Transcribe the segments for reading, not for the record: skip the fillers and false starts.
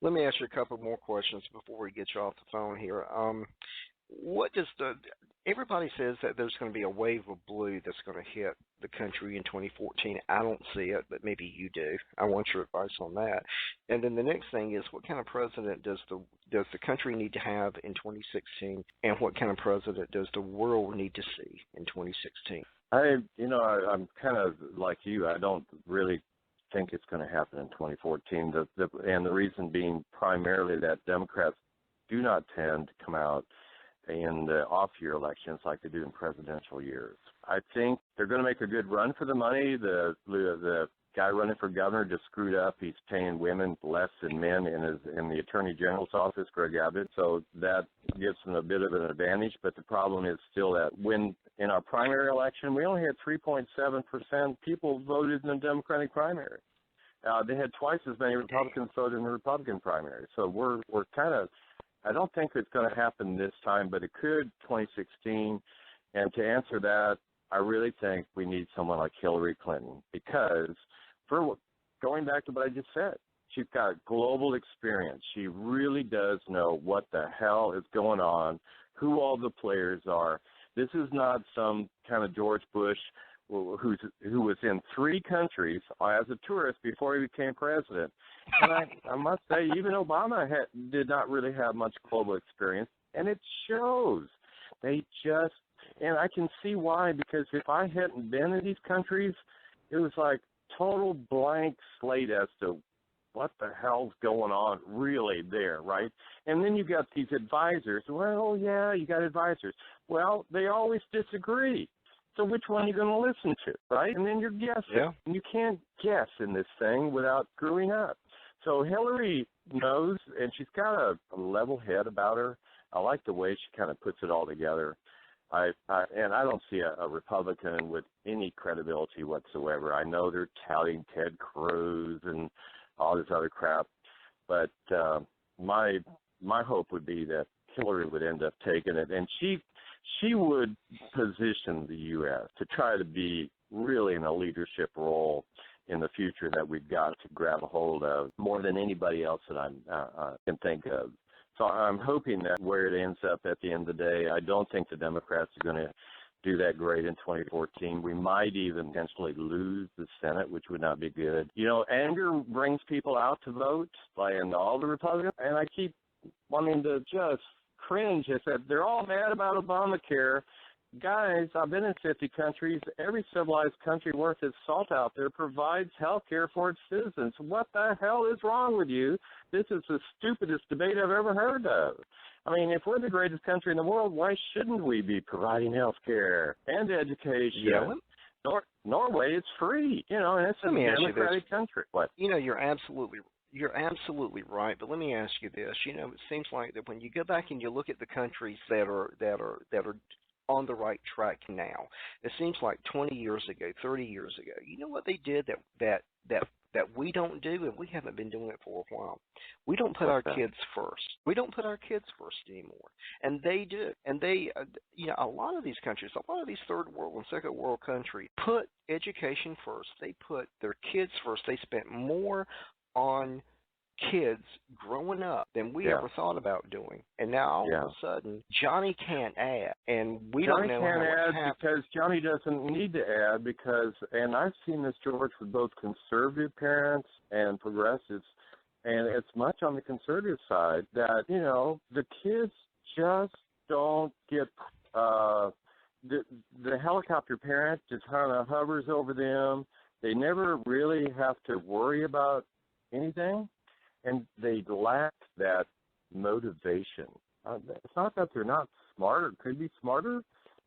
Let me ask you a couple more questions before we get you off the phone here. What does the everybody says that there's going to be a wave of blue that's going to hit the country in 2014. I don't see it, but maybe you do. I want your advice on that. And then the next thing is, what kind of president does the country need to have in 2016, and what kind of president does the world need to see in 2016? I'm kind of like you. I don't really think it's going to happen in 2014. And the reason being primarily that Democrats do not tend to come out in the off-year elections like they do in presidential years. I think they're going to make a good run for the money. The guy running for governor just screwed up. He's paying women less than men in the Attorney General's office, Greg Abbott. So that gives them a bit of an advantage. But the problem is still that when in our primary election, we only had 3.7% people voted in the Democratic primary. They had twice as many Republicans voted in the Republican primary. So we're kind of, I don't think it's going to happen this time, but it could 2016. And to answer that, I really think we need someone like Hillary Clinton because, for going back to what I just said, she's got global experience. She really does know what the hell is going on, who all the players are. This is not some kind of George Bush who was in 3 countries as a tourist before he became president. And I must say, even Obama did not really have much global experience, and it shows. They just, and I can see why, because if I hadn't been in these countries, it was like total blank slate as to what the hell's going on really there, right? And then you got these advisors. Well, yeah, you got advisors. Well, they always disagree. So which one are you going to listen to, right? And then you're guessing. Yeah. And you can't guess in this thing without screwing up. So Hillary knows, and she's got a level head about her. I like the way she kind of puts it all together. And I don't see a Republican with any credibility whatsoever. I know they're touting Ted Cruz and all this other crap, but my hope would be that Hillary would end up taking it, and she would position the U.S. to try to be really in a leadership role in the future that we've got to grab a hold of more than anybody else that I can think of. So I'm hoping that where it ends up at the end of the day, I don't think the Democrats are going to do that great in 2014. We might even potentially lose the Senate, which would not be good. You know, anger brings people out to vote, and all the Republicans, and I keep wanting to just cringe. I said, they're all mad about Obamacare. Guys, I've been in 50 countries. Every civilized country worth its salt out there provides health care for its citizens. What the hell is wrong with you? This is the stupidest debate I've ever heard of. I mean, if we're the greatest country in the world, why shouldn't we be providing health care and education? Yeah. Norway, it's free, and it's a democratic country. What? You're absolutely right, but let me ask you this. It seems like that when you go back and you look at the countries that are on the right track now, it seems like 20 years ago, 30 years ago, you know what they did that we don't do, and we haven't been doing it for a while. We don't put our kids first. We don't put our kids first anymore, and they do. And they, a lot of these countries, a lot of these third world and second world countries put education first. They put their kids first. They spent more on kids growing up than we ever thought about doing. And now all of a sudden, Johnny can't add, and we don't know how it's happened. Because Johnny doesn't need to add and I've seen this, George, with both conservative parents and progressives, and it's much on the conservative side that, the kids just don't get, the helicopter parent just kind of hovers over them. They never really have to worry about anything, and they lack that motivation. It's not that they're not smart or could be smarter.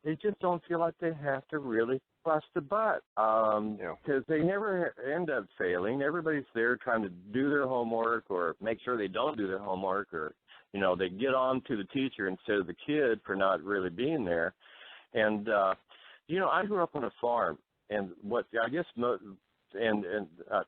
They just don't feel like they have to really bust a butt because they never end up failing. Everybody's there trying to do their homework or make sure they don't do their homework, or, they get on to the teacher instead of the kid for not really being there. And, I grew up on a farm, and what I guess and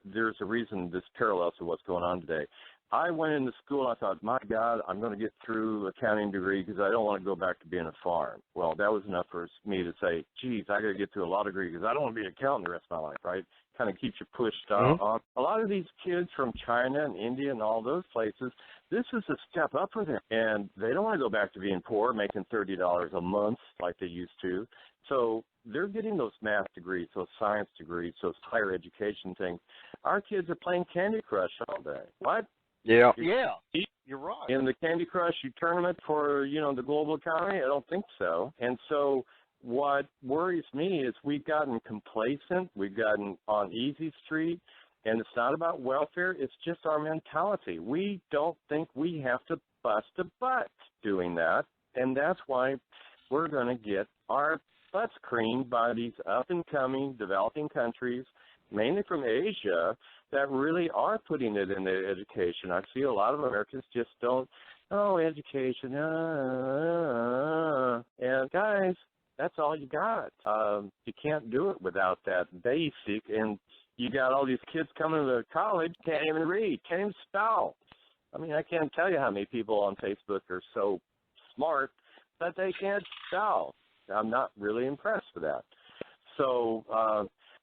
there's a reason this parallels to what's going on today. I went into school, I thought, my God, I'm going to get through accounting degree because I don't want to go back to being a farm. Well, that was enough for me to say, geez, I got to get through a law degree because I don't want to be an accountant the rest of my life, right? kind of keeps you pushed Mm-hmm. on. A lot of these kids from China and India and all those places, this is a step up for them. And they don't want to go back to being poor, making $30 a month like they used to. So they're getting those math degrees, those science degrees, those higher education things. Our kids are playing Candy Crush all day. What? Yeah. Yeah. You're right. In the Candy Crush tournament for, the global economy? I don't think so. And so what worries me is we've gotten complacent. We've gotten on easy street. And it's not about welfare. It's just our mentality. We don't think we have to bust a butt doing that. And that's why we're going to get our butts creamed by these up-and-coming developing countries, mainly from Asia, that really are putting it in their education. I see a lot of Americans just don't, education, and guys, that's all you got. You can't do it without that basic, and you got all these kids coming to college, can't even read, can't even spell. I mean, I can't tell you how many people on Facebook are so smart, but they can't spell. I'm not really impressed with that. So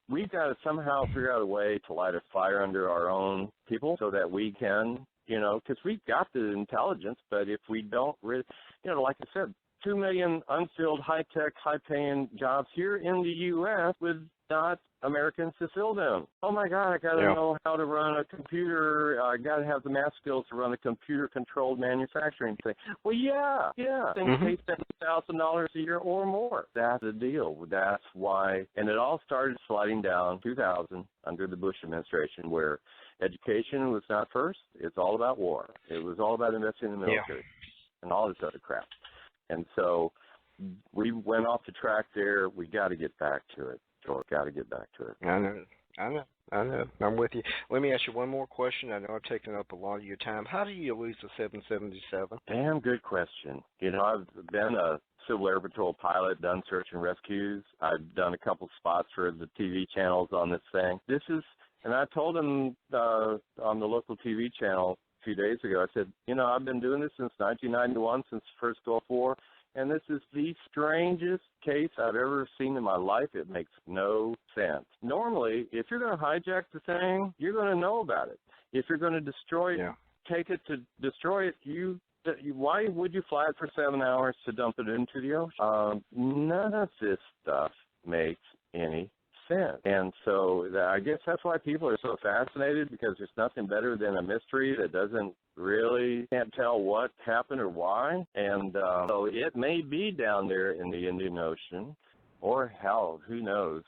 we've got to somehow figure out a way to light a fire under our own people so that we can, because we've got the intelligence, but if we don't really, like I said, 2 million unfilled high-tech, high-paying jobs here in the U.S. with not Americans to fill them. Oh, my God, I got to know how to run a computer. I got to have the math skills to run a computer-controlled manufacturing thing. Well, yeah. Things pay $7,000 a year or more. That's the deal. That's why. And it all started sliding down 2000 under the Bush administration, where education was not first. It's all about war. It was all about investing in the military and all this other crap. And so we went off the track there. We got to get back to it, George. Got to get back to it. I know. I'm with you. Let me ask you one more question. I know I've taken up a lot of your time. How do you lose the 777? Damn good question. I've been a Civil Air Patrol pilot, done search and rescues. I've done a couple spots for the TV channels on this thing. And I told them on the local TV channel a few days ago, I said, I've been doing this since 1991, since the first Gulf War, and this is the strangest case I've ever seen in my life. It makes no sense. Normally, if you're going to hijack the thing, you're going to know about it. If you're going to destroy it, take it to destroy it, why would you fly it for 7 hours to dump it into the ocean? None of this stuff makes any sense. And so I guess that's why people are so fascinated, because there's nothing better than a mystery that can't tell what happened or why. And so it may be down there in the Indian Ocean, or hell, who knows.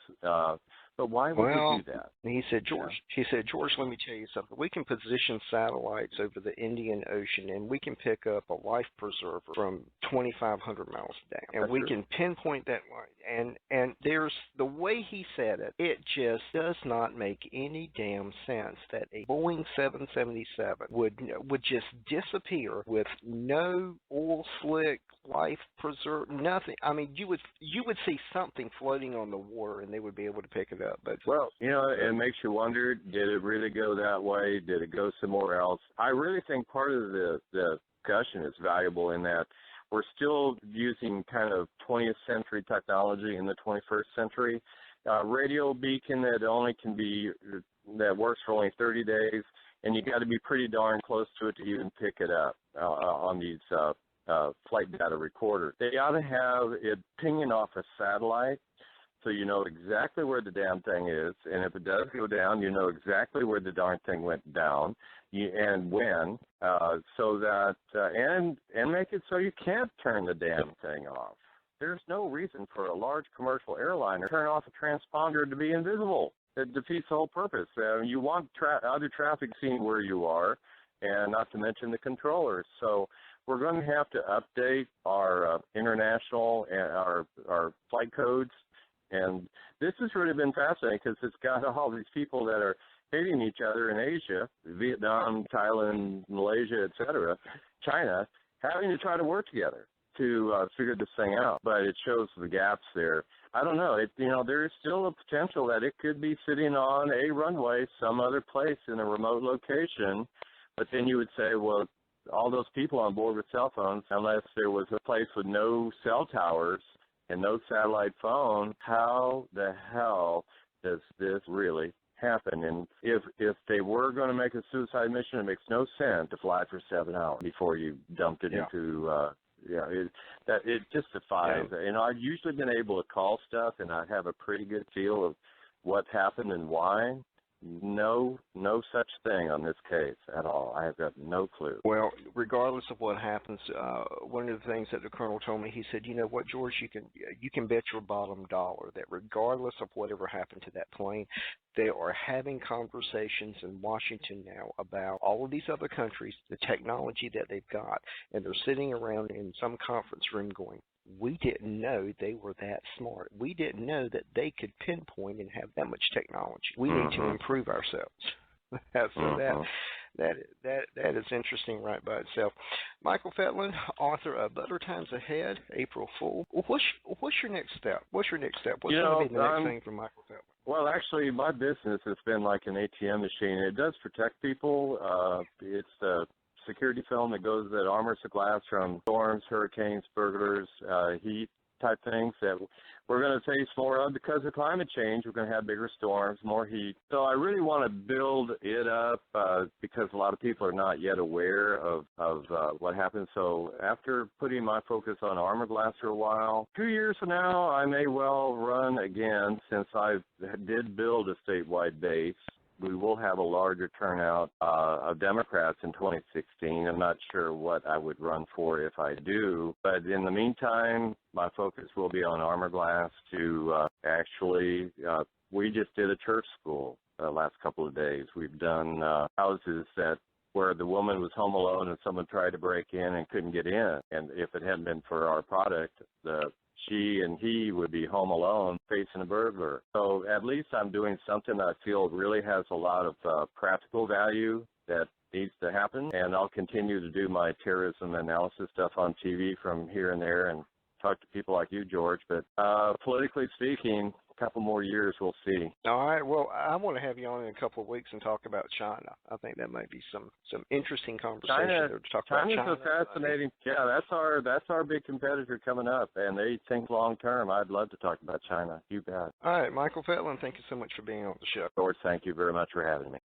But why would we do that? He said, George, let me tell you something. We can position satellites over the Indian Ocean, and we can pick up a life preserver from 2,500 miles down, and we can pinpoint that light. And there's the way he said it, it just does not make any damn sense that a Boeing 777 would just disappear with no oil slick, life preserver, nothing. I mean, you would see something floating on the water, and they would be able to pick it up. But it makes you wonder, did it really go that way? Did it go somewhere else? I really think part of the discussion is valuable in that we're still using kind of 20th century technology in the 21st century. Radio beacon that works for only 30 days, and you got to be pretty darn close to it to even pick it up on these flight data recorders. They ought to have it pinging off a satellite, so you know exactly where the damn thing is, and if it does go down, you know exactly where the darn thing went down, and when, so that, and make it so you can't turn the damn thing off. There's no reason for a large commercial airliner to turn off a transponder to be invisible. It defeats the whole purpose. You want other traffic seeing where you are, and not to mention the controllers. So we're going to have to update our international and our flight codes. And this has really been fascinating because it's got all these people that are hating each other in Asia, Vietnam, Thailand, Malaysia, etc., China, having to try to work together to figure this thing out. But it shows the gaps there. I don't know. There is still a potential that it could be sitting on a runway some other place in a remote location. But then you would say, well, all those people on board with cell phones, unless there was a place with no cell towers and no satellite phone, how the hell does this really happen. And if they were going to make a suicide mission, it makes no sense to fly for 7 hours before you dumped it into. It just defies. Yeah. And I've usually been able to call stuff, and I have a pretty good feel of what's happened and why. No such thing on this case at all. I have got no clue. Well, regardless of what happens, one of the things that the colonel told me, he said, you know what, George, you can bet your bottom dollar that regardless of whatever happened to that plane, they are having conversations in Washington now about all of these other countries, the technology that they've got, and they're sitting around in some conference room going, we didn't know they were that smart. We didn't know that they could pinpoint and have that much technology. We need to improve ourselves. So that is interesting right by itself. Michael Fjetland, author of Better Times Ahead, April Fool. What's your next step? What's going to be the next thing for Michael Fjetland? Well, actually, my business has been like an ATM machine. It does protect people. It's the security film that armors the glass from storms, hurricanes, burglars, heat type things that we're going to face more of because of climate change. We're going to have bigger storms, more heat. So I really want to build it up because a lot of people are not yet aware of what happens. So after putting my focus on armor glass for a while, 2 years from now, I may well run again since I did build a statewide base. We will have a larger turnout of Democrats in 2016. I'm not sure what I would run for if I do. But in the meantime, my focus will be on armor glass to we just did a church school the last couple of days. We've done houses where the woman was home alone and someone tried to break in and couldn't get in. And if it hadn't been for our product, she and he would be home alone facing a burglar. So at least I'm doing something that I feel really has a lot of practical value that needs to happen. And I'll continue to do my terrorism analysis stuff on TV from here and there and talk to people like you, George. But politically speaking, a couple more years, we'll see. All right. Well, I want to have you on in a couple of weeks and talk about China. I think that might be some interesting conversation there to talk about China. China's a fascinating. Yeah, that's our big competitor coming up, and they think long term. I'd love to talk about China. You bet. All right, Michael Fjetland, thank you so much for being on the show. George, thank you very much for having me.